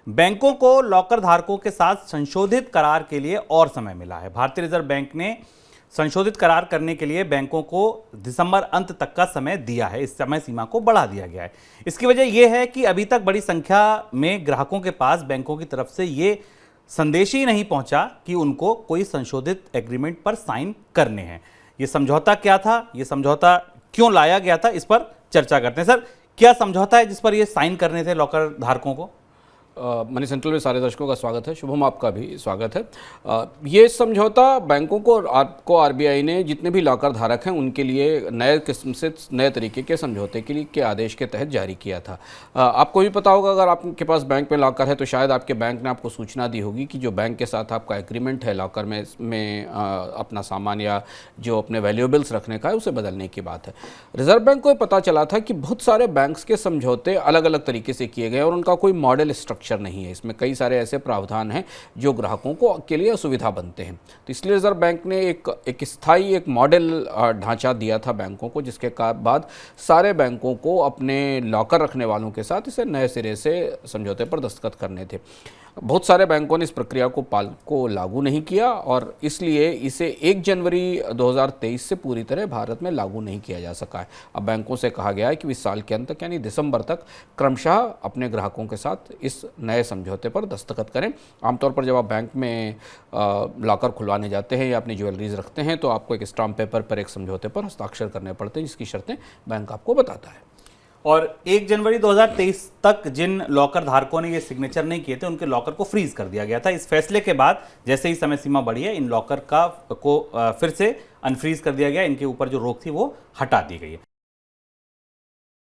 बैंकों को लॉकर धारकों के साथ संशोधित करार के लिए और समय मिला है। भारतीय रिजर्व बैंक ने संशोधित करार करने के लिए बैंकों को दिसंबर अंत तक का समय दिया है। इस समय सीमा को बढ़ा दिया गया है। इसकी वजह यह है कि अभी तक बड़ी संख्या में ग्राहकों के पास बैंकों की तरफ से ये संदेश ही नहीं पहुंचा कि उनको कोई संशोधित एग्रीमेंट पर साइन करने हैं। ये समझौता क्या था, ये समझौता क्यों लाया गया था, इस पर चर्चा करते हैं। सर, क्या समझौता है जिस पर ये साइन करने थे लॉकर धारकों को? मनी सेंट्रल में सारे दर्शकों का स्वागत है। शुभम, आपका भी स्वागत है। ये समझौता बैंकों को आरबीआई ने जितने भी लॉकर धारक हैं उनके लिए नए किस्म से नए तरीके के समझौते के लिए के आदेश के तहत जारी किया था। आपको भी पता होगा, अगर आपके पास बैंक में लॉकर है तो शायद आपके बैंक ने आपको सूचना दी होगी कि जो बैंक के साथ आपका एग्रीमेंट है लॉकर में अपना सामान या जो अपने वैल्यूएबल्स रखने का है उसे बदलने की बात है। रिजर्व बैंक को पता चला था कि बहुत सारे बैंक्स के समझौते अलग अलग तरीके से किए गए और उनका कोई मॉडल स्ट्रक्चर नहीं है। इसमें कई सारे ऐसे प्रावधान हैं जो ग्राहकों को के लिए असुविधा बनते हैं। तो इसलिए रिजर्व बैंक ने एक स्थायी एक मॉडल ढांचा दिया था बैंकों को, जिसके बाद सारे बैंकों को अपने लॉकर रखने वालों के साथ इसे नए सिरे से समझौते पर दस्तखत करने थे। बहुत सारे बैंकों ने इस प्रक्रिया को लागू नहीं किया और इसलिए इसे 1 जनवरी 2023 से पूरी तरह भारत में लागू नहीं किया जा सका है। अब बैंकों से कहा गया है कि इस साल के अंत तक यानी दिसंबर तक क्रमशः अपने ग्राहकों के साथ इस नए समझौते पर दस्तखत करें। आमतौर पर जब आप बैंक में लॉकर खुलवाने जाते हैं या अपनी ज्वेलरीज रखते हैं तो आपको एक स्टाम्प पेपर पर एक समझौते पर हस्ताक्षर करने पड़ते हैं, जिसकी शर्तें बैंक आपको बताता है। और 1 जनवरी 2023 तक जिन लॉकर धारकों ने ये सिग्नेचर नहीं किए थे उनके लॉकर को फ्रीज कर दिया गया था। इस फैसले के बाद जैसे ही समय सीमा बढ़ी है, इन लॉकर को फिर से अनफ्रीज कर दिया गया, इनके ऊपर जो रोक थी वो हटा दी गई है।